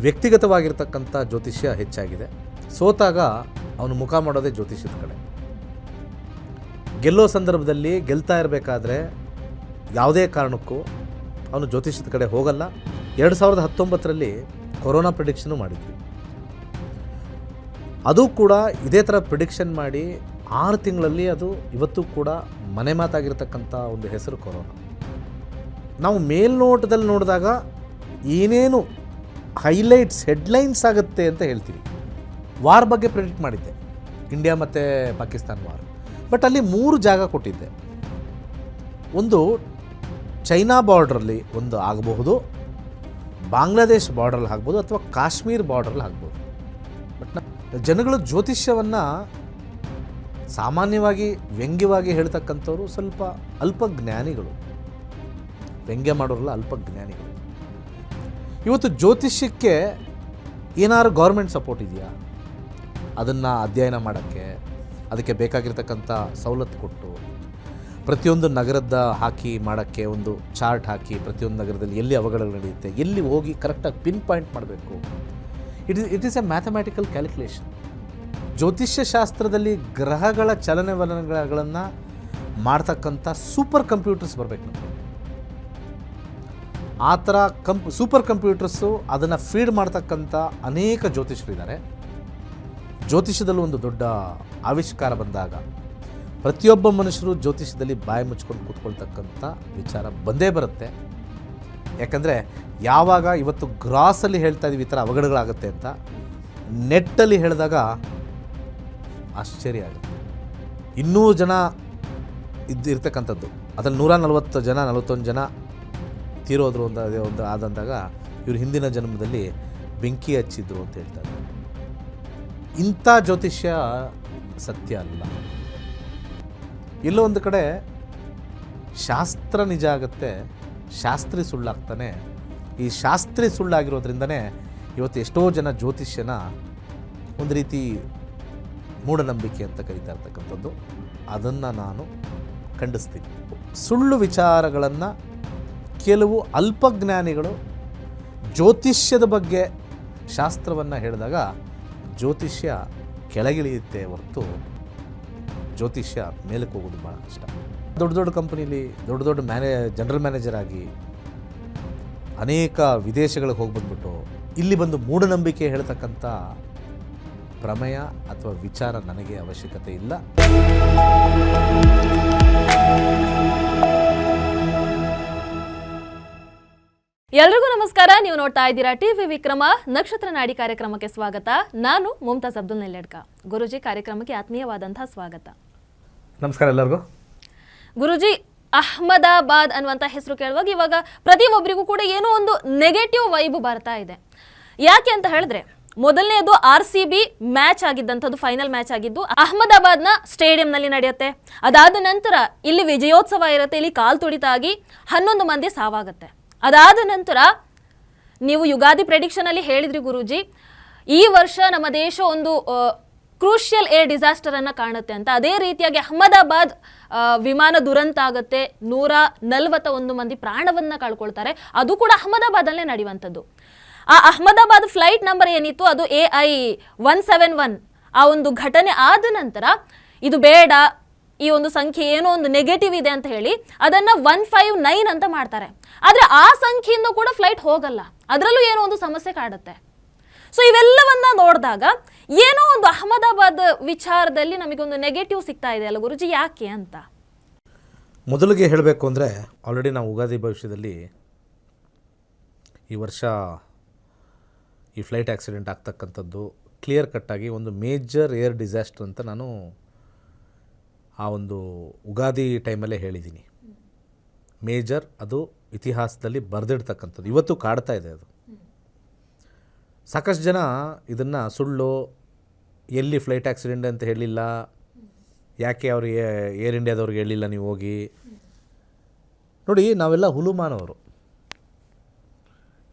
ವ್ಯಕ್ತಿಗತವಾಗಿರ್ತಕ್ಕಂಥ ಜ್ಯೋತಿಷ್ಯ ಹೆಚ್ಚಾಗಿದೆ. ಸೋತಾಗ ಅವನು ಮುಖ ಮಾಡೋದೇ ಜ್ಯೋತಿಷ್ಯದ ಕಡೆ. ಗೆಲ್ಲೋ ಸಂದರ್ಭದಲ್ಲಿ ಗೆಲ್ತಾ ಇರಬೇಕಾದ್ರೆ ಯಾವುದೇ ಕಾರಣಕ್ಕೂ ಅವನು ಜ್ಯೋತಿಷ್ಯದ ಕಡೆ ಹೋಗಲ್ಲ. 2019ರಲ್ಲಿ ಕೊರೋನಾ ಪ್ರಿಡಿಕ್ಷನು ಮಾಡಿದ್ವಿ. ಅದು ಕೂಡ ಇದೇ ಥರ ಪ್ರಿಡಿಕ್ಷನ್ ಮಾಡಿ 6 ತಿಂಗಳಲ್ಲಿ ಅದು ಇವತ್ತು ಕೂಡ ಮನೆ ಮಾತಾಗಿರ್ತಕ್ಕಂಥ ಒಂದು ಹೆಸರು ಕೊರೋನಾ. ನಾವು ಮೇಲ್ನೋಟದಲ್ಲಿ ನೋಡಿದಾಗ ಏನೇನು ಹೈಲೈಟ್ಸ್ ಹೆಡ್ಲೈನ್ಸ್ ಆಗುತ್ತೆ ಅಂತ ಹೇಳ್ತೀವಿ. ವಾರ್ ಬಗ್ಗೆ ಪ್ರಿಡಿಕ್ಟ್ ಮಾಡಿದ್ದೆ, ಇಂಡಿಯಾ ಮತ್ತು ಪಾಕಿಸ್ತಾನ ವಾರ್. ಬಟ್ ಅಲ್ಲಿ 3 ಜಾಗ ಕೊಟ್ಟಿದ್ದೆ. ಒಂದು ಚೈನಾ ಬಾರ್ಡ್ರಲ್ಲಿ ಒಂದು ಆಗಬಹುದು, ಬಾಂಗ್ಲಾದೇಶ್ ಬಾರ್ಡ್ರಲ್ಲಿ ಆಗ್ಬೋದು, ಅಥವಾ ಕಾಶ್ಮೀರ್ ಬಾರ್ಡ್ರಲ್ಲಿ ಆಗ್ಬೋದು. ಬಟ್ ಜನಗಳು ಜ್ಯೋತಿಷ್ಯವನ್ನು ಸಾಮಾನ್ಯವಾಗಿ ವ್ಯಂಗ್ಯವಾಗಿ ಹೇಳ್ತಕ್ಕಂಥವ್ರು ಸ್ವಲ್ಪ ಅಲ್ಪಜ್ಞಾನಿಗಳು. ವ್ಯಂಗ್ಯ ಮಾಡೋರಲ್ಲ, ಅಲ್ಪಜ್ಞಾನಿಗಳು. ಇವತ್ತು ಜ್ಯೋತಿಷ್ಯಕ್ಕೆ ಏನಾದ್ರು ಗೌರ್ಮೆಂಟ್ ಸಪೋರ್ಟ್ ಇದೆಯಾ? ಅದನ್ನು ಅಧ್ಯಯನ ಮಾಡೋಕ್ಕೆ ಅದಕ್ಕೆ ಬೇಕಾಗಿರ್ತಕ್ಕಂಥ ಸವಲತ್ತು ಕೊಟ್ಟು ಪ್ರತಿಯೊಂದು ನಗರದ ಹಾಕಿ ಮಾಡೋಕ್ಕೆ ಒಂದು ಚಾರ್ಟ್ ಹಾಕಿ ಪ್ರತಿಯೊಂದು ನಗರದಲ್ಲಿ ಎಲ್ಲಿ ಅವಘಡ ನಡೆಯುತ್ತೆ, ಎಲ್ಲಿ ಹೋಗಿ ಕರೆಕ್ಟಾಗಿ ಪಿನ್ ಪಾಯಿಂಟ್ ಮಾಡಬೇಕು. It is A mathematical calculation. ಜ್ಯೋತಿಷ್ಯ ಶಾಸ್ತ್ರದಲ್ಲಿ ಗ್ರಹಗಳ ಚಲನವಲನಗಳನ್ನು ಮಾಡ್ತಕ್ಕಂಥ ಸೂಪರ್ ಕಂಪ್ಯೂಟರ್ಸ್ ಬರಬೇಕು ನಮಗೆ. ಆ ಥರ ಸೂಪರ್ ಕಂಪ್ಯೂಟರ್ಸು ಅದನ್ನು ಫೀಡ್ ಮಾಡ್ತಕ್ಕಂಥ ಅನೇಕ ಜ್ಯೋತಿಷರಿದ್ದಾರೆ. ಜ್ಯೋತಿಷ್ಯದಲ್ಲೂ ಒಂದು ದೊಡ್ಡ ಆವಿಷ್ಕಾರ ಬಂದಾಗ ಪ್ರತಿಯೊಬ್ಬ ಮನುಷ್ಯರು ಜ್ಯೋತಿಷ್ಯದಲ್ಲಿ ಬಾಯಿ ಮುಚ್ಕೊಂಡು ಕೂತ್ಕೊಳ್ತಕ್ಕಂಥ ವಿಚಾರ ಬಂದೇ ಬರುತ್ತೆ. ಯಾಕಂದರೆ ಯಾವಾಗ ಇವತ್ತು ಗ್ರಾಸಲ್ಲಿ ಹೇಳ್ತಾ ಇದ್ದೀವಿ ಈ ಥರ ಅವಘಡಗಳಾಗುತ್ತೆ ಅಂತ, ನೆಟ್ಟಲ್ಲಿ ಹೇಳಿದಾಗ ಆಶ್ಚರ್ಯ ಆಗುತ್ತೆ. 200 ಜನ ಇರ್ತಕ್ಕಂಥದ್ದು ಅದರಲ್ಲಿ 140 ಜನ 41 ಜನ ತೀರೋದ್ರು ಒಂದು ಆದಂದಾಗ ಇವರು ಹಿಂದಿನ ಜನ್ಮದಲ್ಲಿ ಬೆಂಕಿ ಹಚ್ಚಿದ್ರು ಅಂತ ಹೇಳ್ತಾರೆ. ಇಂಥ ಜ್ಯೋತಿಷ್ಯ ಸತ್ಯ ಅಲ್ಲ. ಎಲ್ಲೋ ಒಂದು ಕಡೆ ಶಾಸ್ತ್ರ ನಿಜ ಆಗುತ್ತೆ, ಶಾಸ್ತ್ರಿ ಸುಳ್ಳಾಗ್ತಾನೆ. ಈ ಶಾಸ್ತ್ರಿ ಸುಳ್ಳಾಗಿರೋದ್ರಿಂದನೇ ಇವತ್ತು ಎಷ್ಟೋ ಜನ ಜ್ಯೋತಿಷ್ಯನ ಒಂದು ರೀತಿ ಮೂಢನಂಬಿಕೆ ಅಂತ ಕರೀತಾ ಇರ್ತಕ್ಕಂಥದ್ದು. ಅದನ್ನು ನಾನು ಖಂಡಿಸ್ತೀನಿ. ಸುಳ್ಳು ವಿಚಾರಗಳನ್ನು ಕೆಲವು ಅಲ್ಪಜ್ಞಾನಿಗಳು ಜ್ಯೋತಿಷ್ಯದ ಬಗ್ಗೆ ಶಾಸ್ತ್ರವನ್ನು ಹೇಳಿದಾಗ ಜ್ಯೋತಿಷ್ಯ ಕೆಳಗಿಳಿಯುತ್ತೆ ಹೊರತು ಜ್ಯೋತಿಷ್ಯ ಮೇಲಕ್ಕೆ ಹೋಗೋದು ಭಾಳ ಕಷ್ಟ. ದೊಡ್ಡ ದೊಡ್ಡ ಕಂಪ್ನೀಲಿ ದೊಡ್ಡ ಜನರಲ್ ಮ್ಯಾನೇಜರ್ ಆಗಿ ಅನೇಕ ವಿದೇಶಗಳಿಗೆ ಹೋಗಿ ಬಂದ್ಬಿಟ್ಟು ಇಲ್ಲಿ ಬಂದು ಮೂಢನಂಬಿಕೆ ಹೇಳ್ತಕ್ಕಂಥ ಪ್ರಮೇಯ ಅಥವಾ ವಿಚಾರ ನನಗೆ ಅವಶ್ಯಕತೆ ಇಲ್ಲ. ಎಲ್ರಿಗೂ ನಮಸ್ಕಾರ. ನೀವು ನೋಡ್ತಾ ಇದ್ದೀರಾ ಟಿವಿ ವಿಕ್ರಮ. ನಕ್ಷತ್ರ ನಾಡಿ ಕಾರ್ಯಕ್ರಮಕ್ಕೆ ಸ್ವಾಗತ. ನಾನು ಮುಮ್ತಾಜ್ ಅಬ್ದುಲ್ ನೆಲ್ಲೆಡ್ಕ. ಗುರುಜಿ, ಕಾರ್ಯಕ್ರಮಕ್ಕೆ ಆತ್ಮೀಯವಾದಂತಹ ಸ್ವಾಗತ. ನಮಸ್ಕಾರ ಎಲ್ಲರಿಗೂ. ಗುರುಜಿ, ಅಹಮದಾಬಾದ್ ಅನ್ನುವಂಥ ಹೆಸರು ಕೇಳುವಾಗ ಇವಾಗ ಪ್ರತಿಯೊಬ್ಬರಿಗೂ ಕೂಡ ಏನೋ ಒಂದು ನೆಗೆಟಿವ್ ವೈಬ್ ಬರ್ತಾ ಇದೆ. ಯಾಕೆ ಅಂತ ಹೇಳಿದ್ರೆ, ಮೊದಲನೇದು RCB ಮ್ಯಾಚ್ ಆಗಿದ್ದಂಥದ್ದು, ಫೈನಲ್ ಮ್ಯಾಚ್ ಆಗಿದ್ದು ಅಹಮದಾಬಾದ್ನ ಸ್ಟೇಡಿಯಂನಲ್ಲಿ ನಡೆಯುತ್ತೆ. ಅದಾದ ನಂತರ ಇಲ್ಲಿ ವಿಜಯೋತ್ಸವ ಇರುತ್ತೆ. ಇಲ್ಲಿ ಕಾಲ್ ತುಡಿತಾಗಿ 11 ಮಂದಿ ಸಾವಾಗುತ್ತೆ. ಅದಾದ ನಂತರ ನೀವು ಯುಗಾದಿ ಪ್ರೆಡಿಕ್ಷನ್ ಅಲ್ಲಿ ಹೇಳಿದ್ರಿ ಗುರೂಜಿ, ಈ ವರ್ಷ ನಮ್ಮ ದೇಶ ಒಂದು ಕ್ರೂಷಿಯಲ್ ಏರ್ ಡಿಸಾಸ್ಟರ್ ಅನ್ನ ಕಾಣುತ್ತೆ ಅಂತ. ಅದೇ ರೀತಿಯಾಗಿ ಅಹಮದಾಬಾದ್ ವಿಮಾನ ದುರಂತ ಆಗುತ್ತೆ. 141 ಮಂದಿ ಪ್ರಾಣವನ್ನ ಕಳ್ಕೊಳ್ತಾರೆ. ಅದು ಕೂಡ ಅಹಮದಾಬಾದ್ ಅಲ್ಲೇ ನಡೆಯುವಂಥದ್ದು. ಆ ಅಹಮದಾಬಾದ್ ಫ್ಲೈಟ್ ನಂಬರ್ ಏನಿತ್ತು ಅದು AI-171. ಆ ಒಂದು ಘಟನೆ ಆದ ನಂತರ ಇದು ಬೇಡ, ಈ ಒಂದು ಸಂಖ್ಯೆ ಏನೋ ಒಂದು ನೆಗೆಟಿವ್ ಇದೆ ಅಂತ ಹೇಳಿ ಅದನ್ನ 159 ಅಂತ ಮಾಡ್ತಾರೆ. ಆದ್ರೆ ಆ ಸಂಖ್ಯೆಯಿಂದ ಕೂಡ ಫ್ಲೈಟ್ ಹೋಗಲ್ಲ, ಅದರಲ್ಲೂ ಏನೋ ಒಂದು ಸಮಸ್ಯೆ ಕಾಡುತ್ತೆ. ಸೊ ಇವೆಲ್ಲವನ್ನ ನೋಡಿದಾಗ ಏನೋ ಒಂದು ಅಹಮದಾಬಾದ್ ವಿಚಾರದಲ್ಲಿ ನಮಗೊಂದು ನೆಗೆಟಿವ್ ಸಿಗ್ತಾ ಇದೆ ಅಲ್ಲ ಗುರುಜಿ, ಯಾಕೆ ಅಂತ? ಮೊದಲಿಗೆ ಹೇಳಬೇಕು ಅಂದರೆ, ಆಲ್ರೆಡಿ ನಾವು ಯುಗಾದಿ ಭವಿಷ್ಯದಲ್ಲಿ ಈ ವರ್ಷ ಈ ಫ್ಲೈಟ್ ಆಕ್ಸಿಡೆಂಟ್ ಆಗ್ತಕ್ಕಂಥದ್ದು ಕ್ಲಿಯರ್ ಕಟ್ಟಾಗಿ ಒಂದು ಮೇಜರ್ ಏರ್ ಡಿಸಾಸ್ಟರ್ ಅಂತ ನಾನು ಆ ಒಂದು ಯುಗಾದಿ ಟೈಮಲ್ಲೇ ಹೇಳಿದ್ದೀನಿ. ಮೇಜರ್, ಅದು ಇತಿಹಾಸದಲ್ಲಿ ಬರೆದಿಡ್ತಕ್ಕಂಥದ್ದು, ಇವತ್ತು ಕಾಡ್ತಾ ಇದೆ ಅದು. ಸಾಕಷ್ಟು ಜನ ಇದನ್ನು ಸುಳ್ಳು, ಎಲ್ಲಿ ಫ್ಲೈಟ್ ಆಕ್ಸಿಡೆಂಟ್ ಅಂತ ಹೇಳಿಲ್ಲ, ಯಾಕೆ ಅವ್ರಿಗೆ ಏರ್ ಇಂಡಿಯಾದವ್ರಿಗೆ ಹೇಳಿಲ್ಲ ನೀವು ಹೋಗಿ ನೋಡಿ. ನಾವೆಲ್ಲ ಹುಲುಮಾನವರು.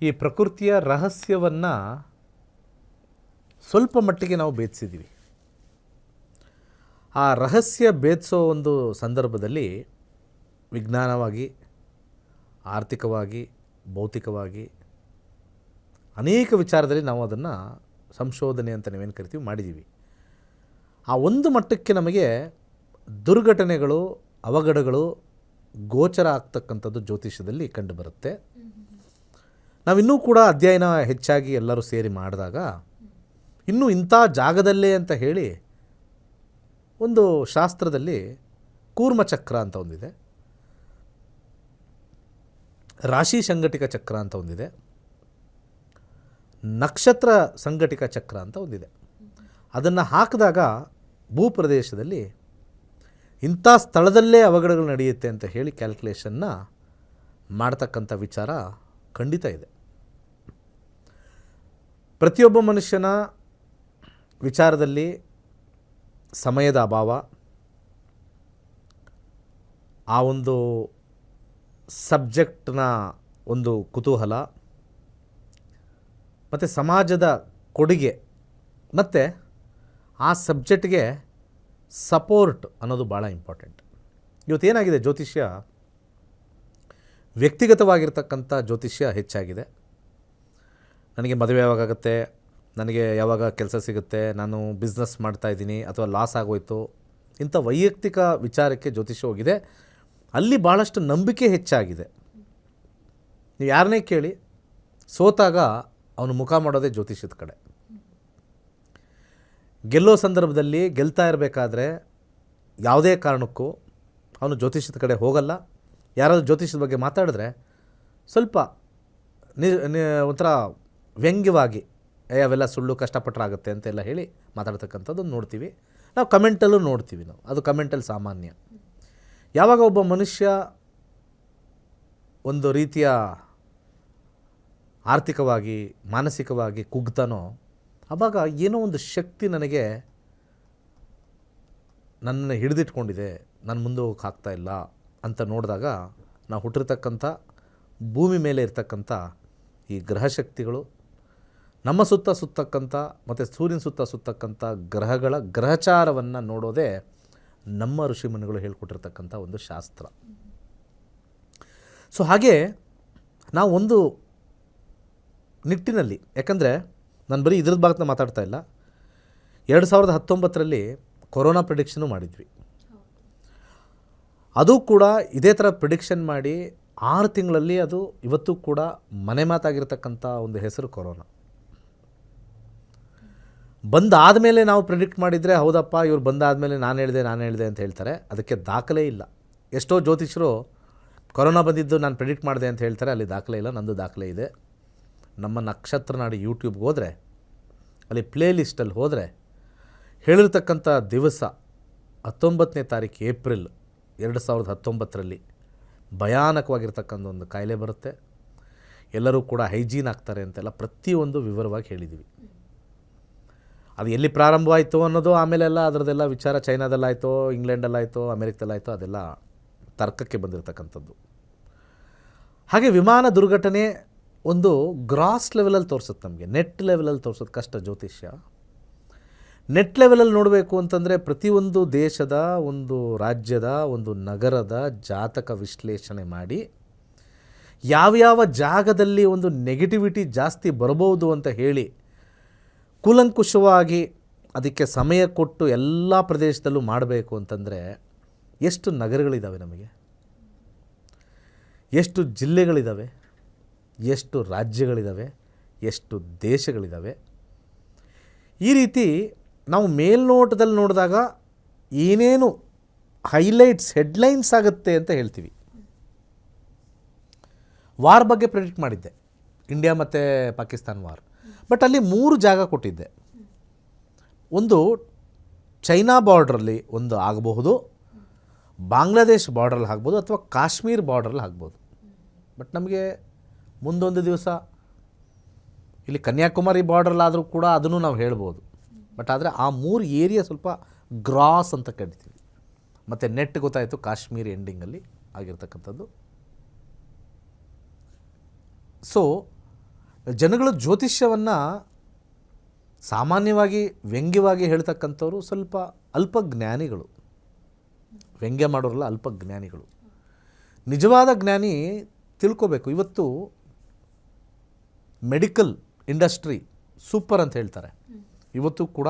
ಈ ಪ್ರಕೃತಿಯ ರಹಸ್ಯವನ್ನು ಸ್ವಲ್ಪ ಮಟ್ಟಿಗೆ ನಾವು ಭೇದಿಸಿದ್ದೀವಿ. ಆ ರಹಸ್ಯ ಭೇದಿಸೋ ಒಂದು ಸಂದರ್ಭದಲ್ಲಿ ವಿಜ್ಞಾನವಾಗಿ, ಆರ್ಥಿಕವಾಗಿ, ಭೌತಿಕವಾಗಿ ಅನೇಕ ವಿಚಾರದಲ್ಲಿ ನಾವು ಅದನ್ನು ಸಂಶೋಧನೆ ಅಂತ ನೀವೇನು ಕರಿತೀವಿ ಮಾಡಿದ್ದೀವಿ. ಆ ಒಂದು ಮಟ್ಟಕ್ಕೆ ನಮಗೆ ದುರ್ಘಟನೆಗಳು, ಅವಘಡಗಳು ಗೋಚರ ಆಗ್ತಕ್ಕಂಥದ್ದು ಜ್ಯೋತಿಷ್ಯದಲ್ಲಿ ಕಂಡುಬರುತ್ತೆ. ನಾವಿನ್ನೂ ಕೂಡ ಅಧ್ಯಯನ ಹೆಚ್ಚಾಗಿ ಎಲ್ಲರೂ ಸೇರಿ ಮಾಡಿದಾಗ ಇನ್ನೂ ಇಂಥ ಜಾಗದಲ್ಲೇ ಅಂತ ಹೇಳಿ ಒಂದು ಶಾಸ್ತ್ರದಲ್ಲಿ ಕೂರ್ಮಚಕ್ರ ಅಂತ ಒಂದಿದೆ, ರಾಶಿ ಸಂಘಟಿಕ ಚಕ್ರ ಅಂತ ಒಂದಿದೆ, ನಕ್ಷತ್ರ ಸಂಘಟಿಕ ಚಕ್ರ ಅಂತ ಒಂದಿದೆ. ಅದನ್ನು ಹಾಕಿದಾಗ ಭೂಪ್ರದೇಶದಲ್ಲಿ ಇಂಥ ಸ್ಥಳದಲ್ಲೇ ಅವಘಡಗಳು ನಡೆಯುತ್ತೆ ಅಂತ ಹೇಳಿ ಕ್ಯಾಲ್ಕುಲೇಷನ್ನ ಮಾಡ್ತಕ್ಕಂಥ ವಿಚಾರ ಖಂಡಿತ ಇದೆ. ಪ್ರತಿಯೊಬ್ಬ ಮನುಷ್ಯನ ವಿಚಾರದಲ್ಲಿ ಸಮಯದ ಅಭಾವ, ಆ ಒಂದು ಸಬ್ಜೆಕ್ಟ್ನ ಒಂದು ಕುತೂಹಲ, ಮತ್ತು ಸಮಾಜದ ಕೊಡುಗೆ, ಮತ್ತು ಆ ಸಬ್ಜೆಕ್ಟ್ಗೆ ಸಪೋರ್ಟ್ ಅನ್ನೋದು ಭಾಳ ಇಂಪಾರ್ಟೆಂಟ್. ಇವತ್ತೇನಾಗಿದೆ, ಜ್ಯೋತಿಷ್ಯ ವ್ಯಕ್ತಿಗತವಾಗಿರ್ತಕ್ಕಂಥ ಜ್ಯೋತಿಷ್ಯ ಹೆಚ್ಚಾಗಿದೆ. ನನಗೆ ಮದುವೆ ಯಾವಾಗುತ್ತೆ, ನನಗೆ ಯಾವಾಗ ಕೆಲಸ ಸಿಗುತ್ತೆ, ನಾನು ಬಿಸ್ನೆಸ್ ಮಾಡ್ತಾಯಿದ್ದೀನಿ ಅಥವಾ ಲಾಸ್ ಆಗೋಯ್ತು, ಇಂಥ ವೈಯಕ್ತಿಕ ವಿಚಾರಕ್ಕೆ ಜ್ಯೋತಿಷ್ಯ ಹೋಗಿದೆ. ಅಲ್ಲಿ ಭಾಳಷ್ಟು ನಂಬಿಕೆ ಹೆಚ್ಚಾಗಿದೆ. ನೀವು ಯಾರನ್ನೇ ಕೇಳಿ, ಸೋತಾಗ ಅವನು ಮುಖ ಮಾಡೋದೇ ಜ್ಯೋತಿಷ್ಯದ ಕಡೆ. ಗೆಲ್ಲೋ ಸಂದರ್ಭದಲ್ಲಿ ಗೆಲ್ತಾ ಇರಬೇಕಾದ್ರೆ ಯಾವುದೇ ಕಾರಣಕ್ಕೂ ಅವನು ಜ್ಯೋತಿಷ್ಯದ ಕಡೆ ಹೋಗಲ್ಲ. ಯಾರಾದರೂ ಜ್ಯೋತಿಷ್ಯದ ಬಗ್ಗೆ ಮಾತಾಡಿದ್ರೆ ಸ್ವಲ್ಪ ಒಂಥರ ವ್ಯಂಗ್ಯವಾಗಿ ಅವೆಲ್ಲ ಸುಳ್ಳು, ಕಷ್ಟಪಟ್ಟರಾಗುತ್ತೆ ಅಂತೆಲ್ಲ ಹೇಳಿ ಮಾತಾಡ್ತಕ್ಕಂಥದ್ದು ನೋಡ್ತೀವಿ. ನಾವು ಕಮೆಂಟಲ್ಲೂ ನೋಡ್ತೀವಿ. ಅದು ಕಮೆಂಟಲ್ಲಿ ಸಾಮಾನ್ಯ. ಯಾವಾಗ ಒಬ್ಬ ಮನುಷ್ಯ ಒಂದು ರೀತಿಯ ಆರ್ಥಿಕವಾಗಿ, ಮಾನಸಿಕವಾಗಿ ಕುಗ್ತಾನೋ, ಆವಾಗ ಏನೋ ಒಂದು ಶಕ್ತಿ ನನಗೆ ನನ್ನನ್ನು ಹಿಡಿದಿಟ್ಕೊಂಡಿದೆ, ನಾನು ಮುಂದೆ ಹೋಗಕ್ಕೆ ಆಗ್ತಾ ಇಲ್ಲ ಅಂತ ನೋಡಿದಾಗ ನಾವು ಹುಟ್ಟಿರ್ತಕ್ಕಂಥ ಭೂಮಿ ಮೇಲೆ ಇರ್ತಕ್ಕಂಥ ಈ ಗ್ರಹಶಕ್ತಿಗಳು, ನಮ್ಮ ಸುತ್ತಕ್ಕಂಥ ಮತ್ತು ಸೂರ್ಯನ ಸುತ್ತಕ್ಕಂಥ ಗ್ರಹಗಳ ಗ್ರಹಚಾರವನ್ನು ನೋಡೋದೇ ನಮ್ಮ ಋಷಿಮುನಿಗಳು ಹೇಳ್ಕೊಟ್ಟಿರ್ತಕ್ಕಂಥ ಒಂದು ಶಾಸ್ತ್ರ. ಸೊ ಹಾಗೆ ನಾವು ಒಂದು ನಿಟ್ಟಿನಲ್ಲಿ, ಯಾಕಂದರೆ ನಾನು ಬರೀ ಇದ್ರದ್ದು ಭಾಗನ ಮಾತಾಡ್ತಾ ಇಲ್ಲ, 2019ರಲ್ಲಿ ಕೊರೋನಾ ಪ್ರಿಡಿಕ್ಷನು ಮಾಡಿದ್ವಿ. ಅದು ಕೂಡ ಇದೇ ಥರ ಪ್ರಿಡಿಕ್ಷನ್ ಮಾಡಿ 6 ತಿಂಗಳಲ್ಲಿ ಅದು ಇವತ್ತು ಕೂಡ ಮನೆ ಮಾತಾಗಿರ್ತಕ್ಕಂಥ ಒಂದು ಹೆಸರು ಕೊರೋನಾ. ಬಂದಾದಮೇಲೆ ನಾವು ಪ್ರಿಡಿಕ್ಟ್ ಮಾಡಿದರೆ ಹೌದಪ್ಪ ಇವ್ರು ಬಂದಾದಮೇಲೆ ನಾನು ಹೇಳಿದೆ ಅಂತ ಹೇಳ್ತಾರೆ. ಅದಕ್ಕೆ ದಾಖಲೆ ಇಲ್ಲ. ಎಷ್ಟೋ ಜ್ಯೋತಿಷರು ಕೊರೋನಾ ಬಂದಿದ್ದು ನಾನು ಪ್ರಿಡಿಕ್ಟ್ ಮಾಡಿದೆ ಅಂತ ಹೇಳ್ತಾರೆ, ಅಲ್ಲಿ ದಾಖಲೆ ಇಲ್ಲ. ನಂದು ದಾಖಲೆ ಇದೆ. ನಮ್ಮ ನಕ್ಷತ್ರ ನಾಡಿ ಯೂಟ್ಯೂಬ್ಗೆ ಹೋದರೆ, ಅಲ್ಲಿ ಪ್ಲೇ ಲಿಸ್ಟಲ್ಲಿ ಹೋದರೆ ಹೇಳಿರ್ತಕ್ಕಂಥ ದಿವಸ 19ನೇ ತಾರೀಕು ಏಪ್ರಿಲ್ 2019ರಲ್ಲಿ ಭಯಾನಕವಾಗಿರ್ತಕ್ಕಂಥ ಒಂದು ಕಾಯಿಲೆ ಬರುತ್ತೆ. ಎಲ್ಲರೂ ಕೂಡ ಹೈಜೀನ್ ಆಗ್ತಾರೆ ಅಂತೆಲ್ಲ ಪ್ರತಿಯೊಂದು ವಿವರವಾಗಿ ಹೇಳಿದ್ದೀವಿ. ಅದು ಎಲ್ಲಿ ಪ್ರಾರಂಭವಾಯಿತು ಅನ್ನೋದು ಆಮೇಲೆಲ್ಲ ಅದರದ್ದೆಲ್ಲ ವಿಚಾರ ಚೈನಾದಲ್ಲಾಯಿತೋ, ಇಂಗ್ಲೆಂಡಲ್ಲಾಯಿತೋ, ಅಮೆರಿಕದಲ್ಲಾಯಿತೋ, ಅದೆಲ್ಲ ತರ್ಕಕ್ಕೆ ಬಂದಿರತಕ್ಕಂಥದ್ದು. ಹಾಗೆ ವಿಮಾನ ದುರ್ಘಟನೆ ಒಂದು ಗ್ರಾಸ್ ಲೆವೆಲಲ್ಲಿ ತೋರಿಸುತ್ತೆ ನಮಗೆ, ನೆಟ್ ಲೆವೆಲಲ್ಲಿ ತೋರಿಸೋದು ಕಷ್ಟ ಜ್ಯೋತಿಷ್ಯ. ನೆಟ್ ಲೆವೆಲಲ್ಲಿ ನೋಡಬೇಕು ಅಂತಂದರೆ ಪ್ರತಿಯೊಂದು ದೇಶದ, ಒಂದು ರಾಜ್ಯದ, ಒಂದು ನಗರದ ಜಾತಕ ವಿಶ್ಲೇಷಣೆ ಮಾಡಿ ಯಾವ್ಯಾವ ಜಾಗದಲ್ಲಿ ಒಂದು ನೆಗೆಟಿವಿಟಿ ಜಾಸ್ತಿ ಬರಬಹುದು ಅಂತ ಹೇಳಿ ಕೂಲಂಕುಷವಾಗಿ ಅದಕ್ಕೆ ಸಮಯ ಕೊಟ್ಟು ಎಲ್ಲ ಪ್ರದೇಶದಲ್ಲೂ ಮಾಡಬೇಕು ಅಂತಂದರೆ ಎಷ್ಟು ನಗರಗಳಿದ್ದಾವೆ ನಮಗೆ, ಎಷ್ಟು ಜಿಲ್ಲೆಗಳಿದ್ದಾವೆ, ಎಷ್ಟು ರಾಜ್ಯಗಳಿದ್ದಾವೆ, ಎಷ್ಟು ದೇಶಗಳಿದ್ದಾವೆ. ಈ ರೀತಿ ನಾವು ಮೇಲ್ನೋಟದಲ್ಲಿ ನೋಡಿದಾಗ ಏನೇನು ಹೈಲೈಟ್ಸ್, ಹೆಡ್ಲೈನ್ಸ್ ಆಗುತ್ತೆ ಅಂತ ಹೇಳ್ತೀವಿ. ವಾರ್ ಬಗ್ಗೆ ಪ್ರೆಡಿಕ್ಟ್ ಮಾಡಿದ್ದೆ, ಇಂಡಿಯಾ ಮತ್ತು ಪಾಕಿಸ್ತಾನ್ ವಾರ್. ಬಟ್ ಅಲ್ಲಿ 3 ಜಾಗ ಕೊಟ್ಟಿದ್ದೆ. ಒಂದು ಚೈನಾ ಬಾರ್ಡ್ರಲ್ಲಿ ಒಂದು ಆಗಬಹುದು, ಬಾಂಗ್ಲಾದೇಶ್ ಬಾರ್ಡ್ರಲ್ಲಿ ಆಗ್ಬೋದು, ಅಥವಾ ಕಾಶ್ಮೀರ್ ಬಾರ್ಡ್ರಲ್ಲಿ ಆಗ್ಬೋದು. ಬಟ್ ನಮಗೆ ಮುಂದೊಂದು ದಿವಸ ಇಲ್ಲಿ ಕನ್ಯಾಕುಮಾರಿ ಬಾರ್ಡ್ರಲ್ಲಾದರೂ ಕೂಡ ಅದನ್ನು ನಾವು ಹೇಳ್ಬೋದು. ಬಟ್ ಆದರೆ ಆ 3 ಏರಿಯಾ ಸ್ವಲ್ಪ ಗ್ರಾಸ್ ಅಂತ ಕರಿತೀವಿ. ಮತ್ತು ನೆಟ್ ಗೊತ್ತಾಯಿತು ಕಾಶ್ಮೀರ್ ಎಂಡಿಂಗಲ್ಲಿ ಆಗಿರ್ತಕ್ಕಂಥದ್ದು. ಸೊ ಜನಗಳು ಜ್ಯೋತಿಷ್ಯವನ್ನು ಸಾಮಾನ್ಯವಾಗಿ ವ್ಯಂಗ್ಯವಾಗಿ ಹೇಳ್ತಕ್ಕಂಥವ್ರು ಸ್ವಲ್ಪ ಅಲ್ಪಜ್ಞಾನಿಗಳು. ವ್ಯಂಗ್ಯ ಮಾಡೋರಲ್ಲ, ಅಲ್ಪಜ್ಞಾನಿಗಳು. ನಿಜವಾದ ಜ್ಞಾನಿ ತಿಳ್ಕೋಬೇಕು. ಇವತ್ತು ಮೆಡಿಕಲ್ ಇಂಡಸ್ಟ್ರಿ ಸೂಪರ್ ಅಂತ ಹೇಳ್ತಾರೆ. ಇವತ್ತು ಕೂಡ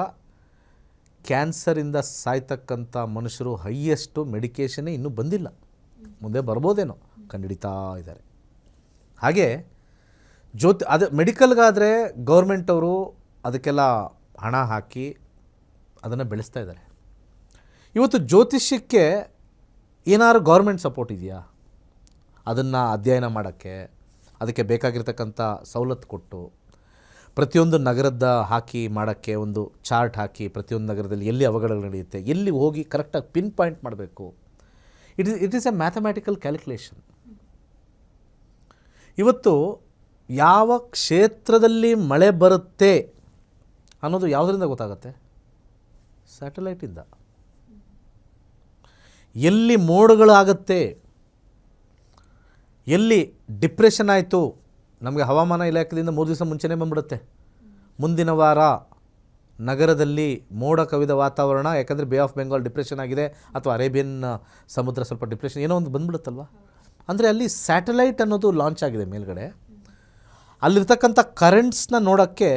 ಕ್ಯಾನ್ಸರಿಂದ ಸಾಯ್ತಕ್ಕಂಥ ಮನುಷ್ಯರು ಹೈಯೆಸ್ಟು ಮೆಡಿಕೇಷನ್ನೇ ಇನ್ನೂ ಬಂದಿಲ್ಲ, ಮುಂದೆ ಬರ್ಬೋದೇನೋ ಕಂಡುಹಿಡಿತಾ ಇದ್ದಾರೆ. ಹಾಗೆ ಅದು ಮೆಡಿಕಲ್ಗಾದರೆ ಗೌರ್ಮೆಂಟವರು ಅದಕ್ಕೆಲ್ಲ ಹಣ ಹಾಕಿ ಅದನ್ನು ಬೆಳೆಸ್ತಾ ಇದ್ದಾರೆ. ಇವತ್ತು ಜ್ಯೋತಿಷ್ಯಕ್ಕೆ ಏನಾದ್ರು ಗೌರ್ಮೆಂಟ್ ಸಪೋರ್ಟ್ ಇದೆಯಾ? ಅದನ್ನು ಅಧ್ಯಯನ ಮಾಡೋಕ್ಕೆ ಅದಕ್ಕೆ ಬೇಕಾಗಿರ್ತಕ್ಕಂಥ ಸವಲತ್ತು ಕೊಟ್ಟು ಪ್ರತಿಯೊಂದು ನಗರದ ಹಾಕಿ ಮಾಡೋಕ್ಕೆ ಒಂದು ಚಾರ್ಟ್ ಹಾಕಿ ಪ್ರತಿಯೊಂದು ನಗರದಲ್ಲಿ ಎಲ್ಲಿ ಅವಘಡಗಳು ನಡೆಯುತ್ತೆ, ಎಲ್ಲಿ ಹೋಗಿ ಕರೆಕ್ಟಾಗಿ ಪಿನ್ ಪಾಯಿಂಟ್ ಮಾಡಬೇಕು. It is A mathematical calculation. ಇವತ್ತು ಯಾವ ಕ್ಷೇತ್ರದಲ್ಲಿ ಮಳೆ ಬರುತ್ತೆ ಅನ್ನೋದು ಯಾವುದರಿಂದ ಗೊತ್ತಾಗುತ್ತೆ? ಸ್ಯಾಟಲೈಟಿಂದ. ಎಲ್ಲಿ ಮೋಡಗಳಾಗುತ್ತೆ, ಎಲ್ಲಿ ಡಿಪ್ರೆಷನ್ ಆಯಿತು, ನಮಗೆ ಹವಾಮಾನ ಇಲಾಖೆಯಿಂದ 3 ದಿವಸ ಮುಂಚೆನೇ ಬಂದ್ಬಿಡುತ್ತೆ. ಮುಂದಿನ ವಾರ ನಗರದಲ್ಲಿ ಮೋಡ ಕವಿದ ವಾತಾವರಣ, ಯಾಕಂದರೆ ಬೇ ಆಫ್ ಬೆಂಗಾಲ್ ಡಿಪ್ರೆಷನ್ ಆಗಿದೆ ಅಥವಾ ಅರೇಬಿಯನ್ ಸಮುದ್ರ ಸ್ವಲ್ಪ ಡಿಪ್ರೆಷನ್ ಏನೋ ಒಂದು ಬಂದ್ಬಿಡುತ್ತಲ್ವ. ಅಂದರೆ ಅಲ್ಲಿ ಸ್ಯಾಟಲೈಟ್ ಅನ್ನೋದು ಲಾಂಚ್ ಆಗಿದೆ ಮೇಲ್ಗಡೆ. ಅಲ್ಲಿರ್ತಕ್ಕಂಥ ಕರೆಂಟ್ಸ್ನ ನೋಡೋಕ್ಕೆ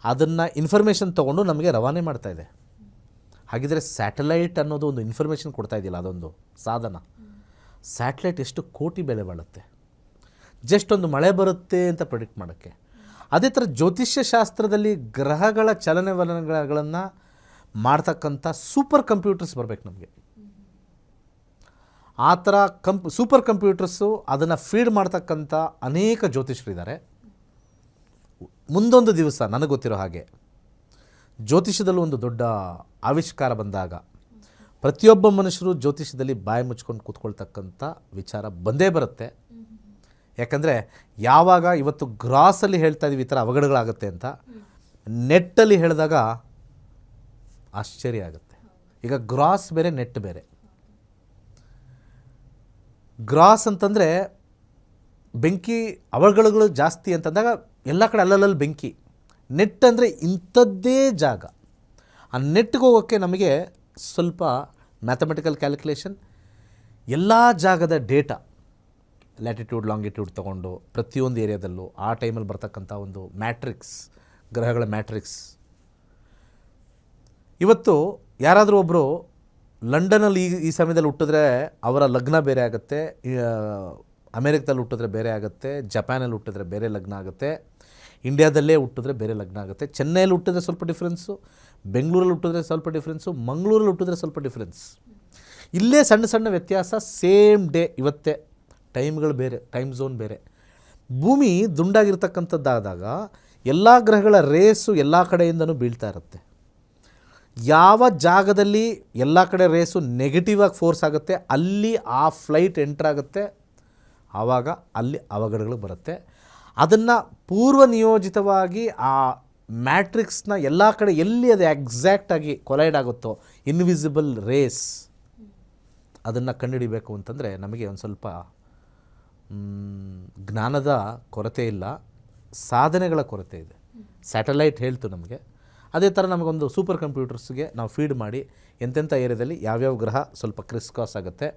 ಅದನ್ನು ಇನ್ಫಾರ್ಮೇಷನ್ ತೊಗೊಂಡು ನಮಗೆ ರವಾನೆ ಮಾಡ್ತಾಯಿದೆ. ಹಾಗಿದ್ರೆ ಸ್ಯಾಟಲೈಟ್ ಅನ್ನೋದು ಒಂದು ಇನ್ಫಾರ್ಮೇಷನ್ ಕೊಡ್ತಾ ಇದೆಯಲ್ಲ, ಅದೊಂದು ಸಾಧನ. ಸ್ಯಾಟಲೈಟ್ ಎಷ್ಟು ಕೋಟಿ ಬೆಲೆ ಬಾಳುತ್ತೆ ಜಸ್ಟ್ ಒಂದು ಮಳೆ ಬರುತ್ತೆ ಅಂತ ಪ್ರೆಡಿಕ್ಟ್ ಮಾಡೋಕ್ಕೆ. ಅದೇ ಥರ ಜ್ಯೋತಿಷ್ಯ ಶಾಸ್ತ್ರದಲ್ಲಿ ಗ್ರಹಗಳ ಚಲನವಲನಗಳನ್ನು ಮಾಡ್ತಕ್ಕಂಥ ಸೂಪರ್ ಕಂಪ್ಯೂಟರ್ಸ್ ಬರಬೇಕು ನಮಗೆ. ಆ ಥರ ಸೂಪರ್ ಕಂಪ್ಯೂಟರ್ಸು ಅದನ್ನು ಫೀಡ್ ಮಾಡ್ತಕ್ಕಂಥ ಅನೇಕ ಜ್ಯೋತಿಷರಿದ್ದಾರೆ. ಮುಂದೊಂದು ದಿವಸ ನನಗೆ ಗೊತ್ತಿರೋ ಹಾಗೆ ಜ್ಯೋತಿಷದಲ್ಲೂ ಒಂದು ದೊಡ್ಡ ಆವಿಷ್ಕಾರ ಬಂದಾಗ ಪ್ರತಿಯೊಬ್ಬ ಮನುಷ್ಯರು ಜ್ಯೋತಿಷದಲ್ಲಿ ಬಾಯಿ ಮುಚ್ಕೊಂಡು ಕೂತ್ಕೊಳ್ತಕ್ಕಂಥ ವಿಚಾರ ಬಂದೇ ಬರುತ್ತೆ. ಯಾಕಂದರೆ ಯಾವಾಗ ಇವತ್ತು ಗ್ರಾಸಲ್ಲಿ ಹೇಳ್ತಾ ಇದ್ದೀವಿ ಈ ಥರ ಅವಘಡಗಳಾಗುತ್ತೆ ಅಂತ, ನೆಟ್ಟಲ್ಲಿ ಹೇಳಿದಾಗ ಆಶ್ಚರ್ಯ ಆಗುತ್ತೆ. ಈಗ ಗ್ರಾಸ್ ಬೇರೆ, ನೆಟ್ ಬೇರೆ. ಗ್ರಾಸ್ ಅಂತಂದರೆ ಬೆಂಕಿ ಅವಘಡಗಳು ಜಾಸ್ತಿ ಅಂತಂದಾಗ ಎಲ್ಲ ಕಡೆ ಅಲ್ಲಲ್ಲಿ ಬೆಂಕಿ. ನೆಟ್ ಅಂದರೆ ಇಂಥದ್ದೇ ಜಾಗ. ಆ ನೆಟ್ಗೆ ಹೋಗೋಕ್ಕೆ ನಮಗೆ ಸ್ವಲ್ಪ ಮ್ಯಾಥಮೆಟಿಕಲ್ ಕ್ಯಾಲ್ಕುಲೇಷನ್, ಎಲ್ಲ ಜಾಗದ ಡೇಟಾ ಲ್ಯಾಟಿಟ್ಯೂಡ್ ಲಾಂಗಿಟ್ಯೂಡ್ ತೊಗೊಂಡು ಪ್ರತಿಯೊಂದು ಏರಿಯಾದಲ್ಲೂ ಆ ಟೈಮಲ್ಲಿ ಬರ್ತಕ್ಕಂಥ ಒಂದು ಮ್ಯಾಟ್ರಿಕ್ಸ್, ಗ್ರಹಗಳ ಮ್ಯಾಟ್ರಿಕ್ಸ್. ಇವತ್ತು ಯಾರಾದರೂ ಒಬ್ಬರು ಲಂಡನಲ್ಲಿ ಈ ಸಮಯದಲ್ಲಿ ಹುಟ್ಟಿದ್ರೆ ಅವರ ಲಗ್ನ ಬೇರೆ ಆಗುತ್ತೆ, ಅಮೇರಿಕದಲ್ಲಿ ಹುಟ್ಟಿದ್ರೆ ಬೇರೆ ಆಗುತ್ತೆ, ಜಪಾನಲ್ಲಿ ಹುಟ್ಟಿದ್ರೆ ಬೇರೆ ಲಗ್ನ ಆಗುತ್ತೆ, ಇಂಡಿಯಾದಲ್ಲೇ ಹುಟ್ಟಿದ್ರೆ ಬೇರೆ ಲಗ್ನ ಆಗುತ್ತೆ, ಚೆನ್ನೈಯಲ್ಲಿ ಹುಟ್ಟಿದ್ರೆ ಸ್ವಲ್ಪ ಡಿಫ್ರೆನ್ಸು, ಬೆಂಗಳೂರಲ್ಲಿ ಹುಟ್ಟಿದ್ರೆ ಸ್ವಲ್ಪ ಡಿಫ್ರೆನ್ಸು, ಮಂಗಳೂರಲ್ಲಿ ಹುಟ್ಟಿದ್ರೆ ಸ್ವಲ್ಪ ಡಿಫ್ರೆನ್ಸ್. ಇಲ್ಲೇ ಸಣ್ಣ ಸಣ್ಣ ವ್ಯತ್ಯಾಸ. ಸೇಮ್ ಡೇ ಇವತ್ತೇ, ಟೈಮ್ಗಳು ಬೇರೆ, ಟೈಮ್ ಝೋನ್ ಬೇರೆ. ಭೂಮಿ ದುಂಡಾಗಿರ್ತಕ್ಕಂಥದ್ದಾದಾಗ ಎಲ್ಲ ಗ್ರಹಗಳ ರೇಸು ಎಲ್ಲ ಕಡೆಯಿಂದನೂ ಬೀಳ್ತಾ ಇರುತ್ತೆ. ಯಾವ ಜಾಗದಲ್ಲಿ ಎಲ್ಲ ಕಡೆ ರೇಸು ನೆಗೆಟಿವ್ ಆಗಿ ಫೋರ್ಸ್ ಆಗುತ್ತೆ, ಅಲ್ಲಿ ಆ ಫ್ಲೈಟ್ ಎಂಟ್ರಾಗುತ್ತೆ, ಆವಾಗ ಅಲ್ಲಿ ಅವಘಡಗಳು ಬರುತ್ತೆ. ಅದನ್ನು ಪೂರ್ವ ನಿಯೋಜಿತವಾಗಿ ಆ ಮ್ಯಾಟ್ರಿಕ್ಸ್ನ ಎಲ್ಲ ಕಡೆ ಎಲ್ಲಿ ಅದು ಎಕ್ಸಾಕ್ಟಾಗಿ ಕೊಲೈಡ್ ಆಗುತ್ತೋ, ಇನ್ವಿಸಿಬಲ್ ರೇಸ್, ಅದನ್ನು ಕಂಡುಹಿಡಿಬೇಕು ಅಂತಂದರೆ ನಮಗೆ ಒಂದು ಸ್ವಲ್ಪ ಜ್ಞಾನದ ಕೊರತೆ ಇಲ್ಲ, ಸಾಧನೆಗಳ ಕೊರತೆ ಇದೆ. ಸ್ಯಾಟಲೈಟ್ ಹೇಳ್ತು ನಮಗೆ. ಅದೇ ಥರ ನಮಗೊಂದು ಸೂಪರ್ ಕಂಪ್ಯೂಟರ್ಸ್ಗೆ ನಾವು ಫೀಡ್ ಮಾಡಿ ಎಂತೆಂಥ ಏರಿಯಾದಲ್ಲಿ ಯಾವ್ಯಾವ ಗ್ರಹ ಸ್ವಲ್ಪ ಕ್ರಿಸ್ ಆಗುತ್ತೆ,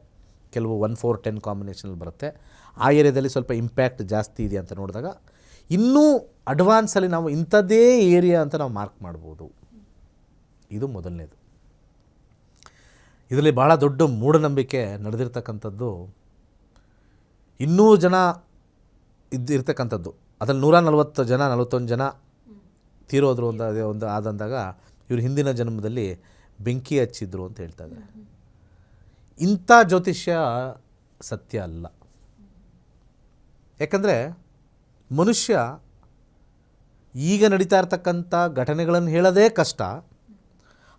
ಕೆಲವು 1-4-10 ಕಾಂಬಿನೇಷನಲ್ಲಿ ಬರುತ್ತೆ, ಆ ಏರಿಯಾದಲ್ಲಿ ಸ್ವಲ್ಪ ಇಂಪ್ಯಾಕ್ಟ್ ಜಾಸ್ತಿ ಇದೆ ಅಂತ ನೋಡಿದಾಗ ಇನ್ನೂ ಅಡ್ವಾನ್ಸಲ್ಲಿ ನಾವು ಇಂಥದ್ದೇ ಏರಿಯಾ ಅಂತ ನಾವು ಮಾರ್ಕ್ ಮಾಡ್ಬೋದು. ಇದು ಮೊದಲನೇದು. ಇದರಲ್ಲಿ ಭಾಳ ದೊಡ್ಡ ಮೂಢನಂಬಿಕೆ ನಡೆದಿರ್ತಕ್ಕಂಥದ್ದು. 200 ಜನ ಇರ್ತಕ್ಕಂಥದ್ದು, ಅದರಲ್ಲಿ 140 ಜನ 41 ಜನ ತೀರೋದ್ರು ಒಂದು ಆದಂದಾಗ ಇವರು ಹಿಂದಿನ ಜನ್ಮದಲ್ಲಿ ಬೆಂಕಿ ಹಚ್ಚಿದ್ರು ಅಂತ ಹೇಳ್ತಾ ಇದ್ದಾರೆ. ಇಂಥ ಜ್ಯೋತಿಷ್ಯ ಸತ್ಯ ಅಲ್ಲ. ಯಾಕಂದರೆ ಮನುಷ್ಯ ಈಗ ನಡೀತಾ ಇರ್ತಕ್ಕಂಥ ಘಟನೆಗಳನ್ನು ಹೇಳೋದೇ ಕಷ್ಟ,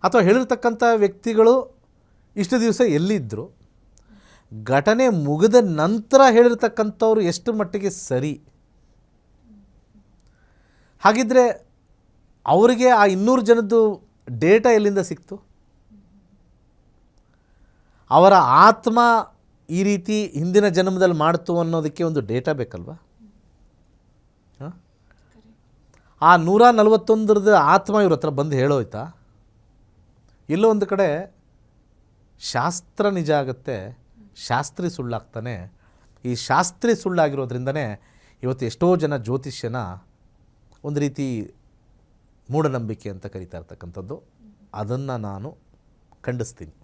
ಅಥವಾ ಹೇಳಿರ್ತಕ್ಕಂಥ ವ್ಯಕ್ತಿಗಳು ಇಷ್ಟು ದಿವಸ ಎಲ್ಲಿದ್ದರು, ಘಟನೆ ಮುಗಿದ ನಂತರ ಹೇಳಿರ್ತಕ್ಕಂಥವ್ರು ಎಷ್ಟು ಮಟ್ಟಿಗೆ ಸರಿ. ಹಾಗಿದ್ದರೆ ಅವರಿಗೆ ಆ 200 ಜನದ್ದು ಡೇಟಾ ಎಲ್ಲಿಂದ ಸಿಕ್ತು? ಅವರ ಆತ್ಮ ಈ ರೀತಿ ಹಿಂದಿನ ಜನ್ಮದಲ್ಲಿ ಮಾಡ್ತು ಅನ್ನೋದಕ್ಕೆ ಒಂದು ಡೇಟಾ ಬೇಕಲ್ವ? ಆ 141 ಆತ್ಮ ಇವ್ರ ಹತ್ರ ಬಂದು ಹೇಳೋಯ್ತಾ? ಎಲ್ಲೋ ಒಂದು ಕಡೆ ಶಾಸ್ತ್ರ ನಿಜ ಆಗುತ್ತೆ, ಶಾಸ್ತ್ರಿ ಸುಳ್ಳಾಗ್ತಾನೆ. ಈ ಶಾಸ್ತ್ರಿ ಸುಳ್ಳಾಗಿರೋದ್ರಿಂದನೇ ಇವತ್ತು ಎಷ್ಟೋ ಜನ ಜ್ಯೋತಿಷ್ಯನ ಒಂದು ರೀತಿ ಮೂಢನಂಬಿಕೆ ಅಂತ ಕರೀತಾ ಇರ್ತಕ್ಕಂಥದ್ದು. ಅದನ್ನು ನಾನು ಖಂಡಿಸ್ತೀನಿ.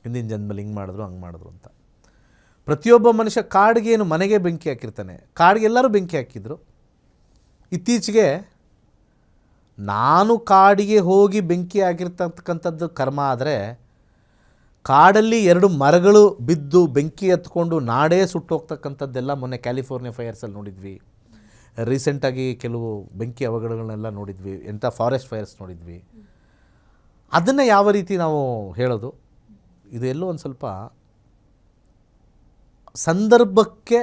ಹಿಂದಿನ ಜನ್ಮದಲ್ಲಿ ಹಿಂಗೆ ಮಾಡಿದ್ರು ಹಂಗೆ ಮಾಡಿದ್ರು ಅಂತ. ಪ್ರತಿಯೊಬ್ಬ ಮನುಷ್ಯ ಕಾಡಿಗೆ ಏನು ಮನೆಗೆ ಬೆಂಕಿ ಹಾಕಿರ್ತಾನೆ, ಕಾಡಿಗೆ ಎಲ್ಲರೂ ಬೆಂಕಿ ಹಾಕಿದ್ರು. ಇತ್ತೀಚೆಗೆ ನಾನು ಕಾಡಿಗೆ ಹೋಗಿ ಬೆಂಕಿ ಹಾಕಿರ್ತಕ್ಕಂಥದ್ದು ಕರ್ಮ ಆದರೆ, ಕಾಡಲ್ಲಿ 2 ಮರಗಳು ಬಿದ್ದು ಬೆಂಕಿ ಹತ್ಕೊಂಡು ನಾಡೇ ಸುಟ್ಟೋಗ್ತಕ್ಕಂಥದ್ದೆಲ್ಲ ಮೊನ್ನೆ ಕ್ಯಾಲಿಫೋರ್ನಿಯಾ ಫೈರ್ಸಲ್ಲಿ ನೋಡಿದ್ವಿ. ರೀಸೆಂಟಾಗಿ ಕೆಲವು ಬೆಂಕಿ ಅವಘಡಗಳನ್ನೆಲ್ಲ ನೋಡಿದ್ವಿ, ಎಂಥ ಫಾರೆಸ್ಟ್ ಫೈರ್ಸ್ ನೋಡಿದ್ವಿ. ಅದನ್ನು ಯಾವ ರೀತಿ ನಾವು ಹೇಳೋದು? ಇದು ಎಲ್ಲೋ ಒಂದು ಸ್ವಲ್ಪ ಸಂದರ್ಭಕ್ಕೆ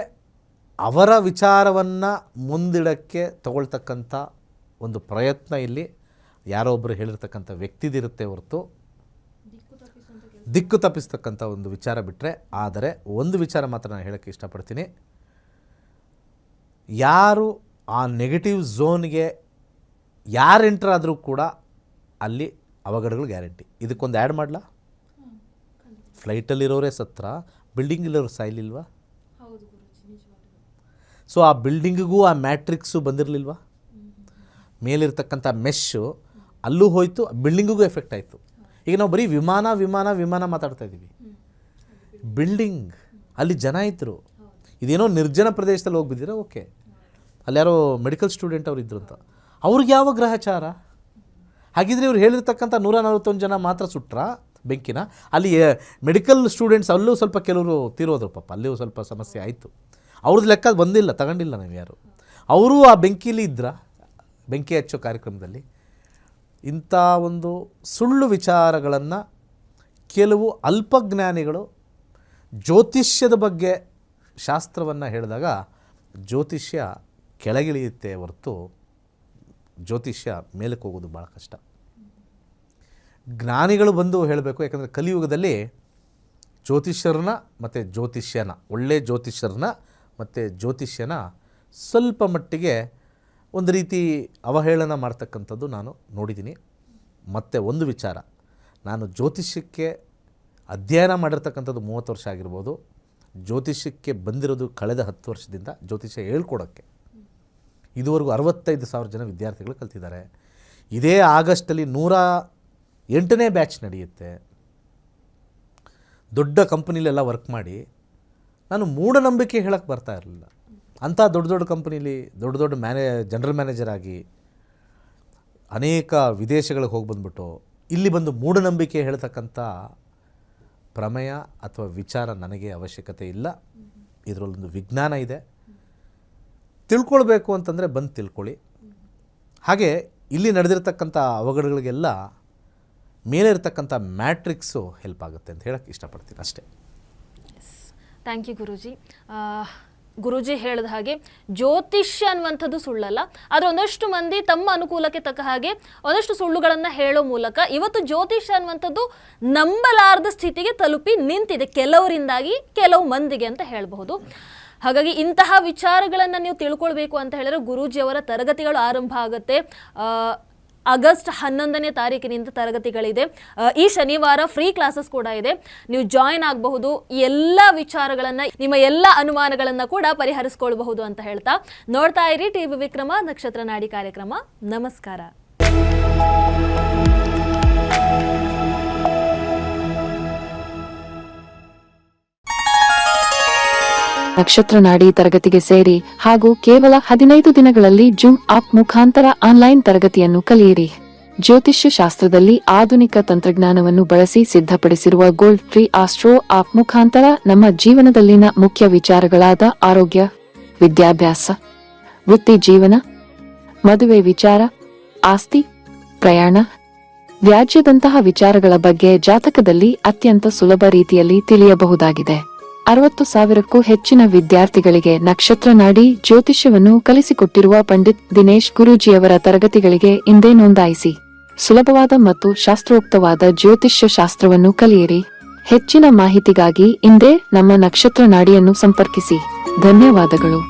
ಅವರ ವಿಚಾರವನ್ನು ಮುಂದಿಡಕ್ಕೆ ತಗೊಳ್ತಕ್ಕಂಥ ಒಂದು ಪ್ರಯತ್ನ ಇಲ್ಲಿ ಯಾರೋ ಒಬ್ಬರು ಹೇಳಿರ್ತಕ್ಕಂಥ ವ್ಯಕ್ತಿದಿರುತ್ತೆ ಹೊರತು ದಿಕ್ಕು ತಪ್ಪಿಸ್ತಕ್ಕಂಥ ಒಂದು ವಿಚಾರ ಬಿಟ್ಟರೆ. ಆದರೆ ಒಂದು ವಿಚಾರ ಮಾತ್ರ ನಾನು ಹೇಳೋಕ್ಕೆ ಇಷ್ಟಪಡ್ತೀನಿ, ಯಾರು ಆ ನೆಗೆಟಿವ್ ಝೋನ್ಗೆ ಯಾರು ಎಂಟರ್ ಆದರೂ ಕೂಡ ಅಲ್ಲಿ ಅವಘಡಗಳು ಗ್ಯಾರಂಟಿ. ಇದಕ್ಕೊಂದು ಆ್ಯಡ್ ಮಾಡಲಾ? ಫ್ಲೈಟಲ್ಲಿರೋರೇ ಸತ್ರ, ಬಿಲ್ಡಿಂಗಲ್ಲಿರೋರು ಸಾಯ್ಲಿಲ್ವಾ? ಸೊ ಆ ಬಿಲ್ಡಿಂಗಿಗೂ ಆ ಮ್ಯಾಟ್ರಿಕ್ಸು ಬಂದಿರಲಿಲ್ವಾ? ಮೇಲಿರ್ತಕ್ಕಂಥ ಮೆಶ್ಶು ಅಲ್ಲೂ ಹೋಯಿತು, ಬಿಲ್ಡಿಂಗಿಗೂ ಎಫೆಕ್ಟ್ ಆಯಿತು. ಈಗ ನಾವು ಬರೀ ವಿಮಾನ ಮಾತಾಡ್ತಾ ಇದ್ದೀವಿ. ಬಿಲ್ಡಿಂಗ್ ಅಲ್ಲಿ ಜನ ಇದ್ದರು. ಇದೇನೋ ನಿರ್ಜನ ಪ್ರದೇಶದಲ್ಲಿ ಹೋಗ್ಬಿದ್ದೀರಾ, ಓಕೆ, ಅಲ್ಲಿ ಯಾರೋ ಮೆಡಿಕಲ್ ಸ್ಟೂಡೆಂಟ್ ಅವರು ಇದ್ರು ಅಂತ, ಅವ್ರಿಗೆ ಯಾವ ಗ್ರಹಚಾರ? ಹಾಗಿದ್ರೆ ಇವ್ರು ಹೇಳಿರ್ತಕ್ಕಂಥ 141 ಜನ ಮಾತ್ರ ಸುಟ್ರ ಬೆಂಕಿನ? ಅಲ್ಲಿ ಮೆಡಿಕಲ್ ಸ್ಟೂಡೆಂಟ್ಸ್ ಅಲ್ಲೂ ಸ್ವಲ್ಪ ಕೆಲವರು ತೀರೋದ್ರು ಪಾಪ, ಅಲ್ಲಿಯೂ ಸ್ವಲ್ಪ ಸಮಸ್ಯೆ ಆಯಿತು. ಅವ್ರದ್ದು ಲೆಕ್ಕ ಬಂದಿಲ್ಲ, ತಗೊಂಡಿಲ್ಲ ನಾವು ಯಾರು. ಅವರೂ ಆ ಬೆಂಕಿಲಿ ಇದ್ರ, ಬೆಂಕಿ ಹಚ್ಚೋ ಕಾರ್ಯಕ್ರಮದಲ್ಲಿ. ಇಂಥ ಒಂದು ಸುಳ್ಳು ವಿಚಾರಗಳನ್ನು ಕೆಲವು ಅಲ್ಪಜ್ಞಾನಿಗಳು ಜ್ಯೋತಿಷ್ಯದ ಬಗ್ಗೆ ಶಾಸ್ತ್ರವನ್ನು ಹೇಳಿದಾಗ ಜ್ಯೋತಿಷ್ಯ ಕೆಳಗಿಳಿಯುತ್ತೆ ಹೊರತು ಜ್ಯೋತಿಷ್ಯ ಮೇಲಕ್ಕೆ ಹೋಗೋದು ಭಾಳ ಕಷ್ಟ. ಜ್ಞಾನಿಗಳು ಬಂದು ಹೇಳಬೇಕು. ಯಾಕಂದರೆ ಕಲಿಯುಗದಲ್ಲಿ ಜ್ಯೋತಿಷ್ಯರನ್ನ ಮತ್ತು ಜ್ಯೋತಿಷ್ಯನ, ಒಳ್ಳೆಯ ಜ್ಯೋತಿಷ್ಯರನ್ನ ಮತ್ತು ಜ್ಯೋತಿಷ್ಯನ ಸ್ವಲ್ಪ ಮಟ್ಟಿಗೆ ಒಂದು ರೀತಿ ಅವಹೇಳನ ಮಾಡ್ತಕ್ಕಂಥದ್ದು ನಾನು ನೋಡಿದ್ದೀನಿ. ಮತ್ತು ಒಂದು ವಿಚಾರ, ನಾನು ಜ್ಯೋತಿಷ್ಯಕ್ಕೆ ಅಧ್ಯಯನ ಮಾಡಿರ್ತಕ್ಕಂಥದ್ದು 30 ವರ್ಷ ಆಗಿರ್ಬೋದು. ಜ್ಯೋತಿಷ್ಯಕ್ಕೆ ಬಂದಿರೋದು ಕಳೆದ 10 ವರ್ಷದಿಂದ ಜ್ಯೋತಿಷ್ಯ ಹೇಳ್ಕೊಡೋಕ್ಕೆ. ಇದುವರೆಗೂ 65,000 ಜನ ವಿದ್ಯಾರ್ಥಿಗಳು ಕಲ್ತಿದ್ದಾರೆ. ಇದೇ ಆಗಸ್ಟಲ್ಲಿ 108ನೇ ಬ್ಯಾಚ್ ನಡೆಯುತ್ತೆ. ದೊಡ್ಡ ಕಂಪನಿಲೆಲ್ಲ ವರ್ಕ್ ಮಾಡಿ ನಾನು ಮೂಢನಂಬಿಕೆ ಹೇಳಕ್ಕೆ ಬರ್ತಾ ಇರಲಿಲ್ಲ. ಅಂಥ ದೊಡ್ಡ ಕಂಪನೀಲಿ ದೊಡ್ಡ ಜನರಲ್ ಮ್ಯಾನೇಜರ್ ಆಗಿ ಅನೇಕ ವಿದೇಶಗಳಿಗೆ ಹೋಗಿ ಬಂದ್ಬಿಟ್ಟು ಇಲ್ಲಿ ಬಂದು ಮೂಢನಂಬಿಕೆ ಹೇಳ್ತಕ್ಕಂಥ ಪ್ರಮೇಯ ಅಥವಾ ವಿಚಾರ ನನಗೆ ಅವಶ್ಯಕತೆ ಇಲ್ಲ. ಇದರಲ್ಲೊಂದು ವಿಜ್ಞಾನ ಇದೆ. ತಿಳ್ಕೊಳ್ಬೇಕು ಅಂತಂದರೆ ಬಂದು ತಿಳ್ಕೊಳ್ಳಿ. ಹಾಗೆ ಇಲ್ಲಿ ನಡೆದಿರ್ತಕ್ಕಂಥ ಅವಘಡಗಳಿಗೆಲ್ಲ ಮೇಲೆ ಇರತಕ್ಕಂಥ ಮ್ಯಾಟ್ರಿಕ್ಸು ಹೆಲ್ಪ್ ಆಗುತ್ತೆ ಅಂತ ಹೇಳಕ್ಕೆ ಇಷ್ಟಪಡ್ತೀನಿ ಅಷ್ಟೇ. Thank you Guruji. ಗುರೂಜಿ ಹೇಳಿದ ಹಾಗೆ ಜ್ಯೋತಿಷ್ಯ ಅನ್ನುವಂಥದ್ದು ಸುಳ್ಳಲ್ಲ, ಆದರೆ ಒಂದಷ್ಟು ಮಂದಿ ತಮ್ಮ ಅನುಕೂಲಕ್ಕೆ ತಕ್ಕ ಹಾಗೆ ಒಂದಷ್ಟು ಸುಳ್ಳುಗಳನ್ನು ಹೇಳೋ ಮೂಲಕ ಇವತ್ತು ಜ್ಯೋತಿಷ್ಯ ಅನ್ನುವಂಥದ್ದು ನಂಬಲಾರದ ಸ್ಥಿತಿಗೆ ತಲುಪಿ ನಿಂತಿದೆ, ಕೆಲವರಿಂದಾಗಿ ಕೆಲವು ಮಂದಿಗೆ ಅಂತ ಹೇಳಬಹುದು. ಹಾಗಾಗಿ ಇಂತಹ ವಿಚಾರಗಳನ್ನು ನೀವು ತಿಳ್ಕೊಳ್ಬೇಕು ಅಂತ ಹೇಳಿದ್ರೆ ಗುರೂಜಿಯವರ ತರಗತಿಗಳು ಆರಂಭ ಆಗುತ್ತೆ. ಆಗಸ್ಟ್ 11ನೇ ತಾರೀಕಿನಿಂದ ತರಗತಿಗಳಿದೆ. ಈ ಶನಿವಾರ ಫ್ರೀ ಕ್ಲಾಸಸ್ ಕೂಡ ಇದೆ, ನೀವು ಜಾಯಿನ್ ಆಗಬಹುದು. ಎಲ್ಲ ವಿಚಾರಗಳನ್ನು, ನಿಮ್ಮ ಎಲ್ಲ ಅನುಮಾನಗಳನ್ನು ಕೂಡ ಪರಿಹರಿಸ್ಕೊಳ್ಬಹುದು ಅಂತ ಹೇಳ್ತಾ ನೋಡ್ತಾ ಇರಿ ಟಿವಿ ವಿಕ್ರಮ ನಕ್ಷತ್ರ ನಾಡಿ ಕಾರ್ಯಕ್ರಮ. ನಮಸ್ಕಾರ. ನಕ್ಷತ್ರ ನಾಡಿ ತರಗತಿಗೆ ಸೇರಿ ಹಾಗೂ ಕೇವಲ 15 ದಿನಗಳಲ್ಲಿ ಜೂಮ್ ಆಪ್ ಮುಖಾಂತರ ಆನ್ಲೈನ್ ತರಗತಿಯನ್ನು ಕಲಿಯಿರಿ. ಜ್ಯೋತಿಷ್ಯ ಶಾಸ್ತ್ರದಲ್ಲಿ ಆಧುನಿಕ ತಂತ್ರಜ್ಞಾನವನ್ನು ಬಳಸಿ ಸಿದ್ಧಪಡಿಸಿರುವ ಗೋಲ್ಡ್ ಫ್ರೀ ಆಸ್ಟ್ರೋ ಆಪ್ ಮುಖಾಂತರ ನಮ್ಮ ಜೀವನದಲ್ಲಿನ ಮುಖ್ಯ ವಿಚಾರಗಳಾದ ಆರೋಗ್ಯ, ವಿದ್ಯಾಭ್ಯಾಸ, ವೃತ್ತಿ ಜೀವನ, ಮದುವೆ ವಿಚಾರ, ಆಸ್ತಿ, ಪ್ರಯಾಣ, ವ್ಯಾಜ್ಯದಂತಹ ವಿಚಾರಗಳ ಬಗ್ಗೆ ಜಾತಕದಲ್ಲಿ ಅತ್ಯಂತ ಸುಲಭ ರೀತಿಯಲ್ಲಿ ತಿಳಿಯಬಹುದಾಗಿದೆ. 60,000ಕ್ಕೂ ಹೆಚ್ಚಿನ ವಿದ್ಯಾರ್ಥಿಗಳಿಗೆ ನಕ್ಷತ್ರ ನಾಡಿ ಜ್ಯೋತಿಷ್ಯವನ್ನು ಕಲಿಸಿಕೊಟ್ಟಿರುವ ಪಂಡಿತ್ ದಿನೇಶ್ ಗುರೂಜಿಯವರ ತರಗತಿಗಳಿಗೆ ಇಂದೇ ನೋಂದಾಯಿಸಿ. ಸುಲಭವಾದ ಮತ್ತು ಶಾಸ್ತ್ರೋಕ್ತವಾದ ಜ್ಯೋತಿಷ್ಯ ಶಾಸ್ತ್ರವನ್ನು ಕಲಿಯಿರಿ. ಹೆಚ್ಚಿನ ಮಾಹಿತಿಗಾಗಿ ಇಂದೇ ನಮ್ಮ ನಕ್ಷತ್ರ ನಾಡಿಯನ್ನು ಸಂಪರ್ಕಿಸಿ. ಧನ್ಯವಾದಗಳು.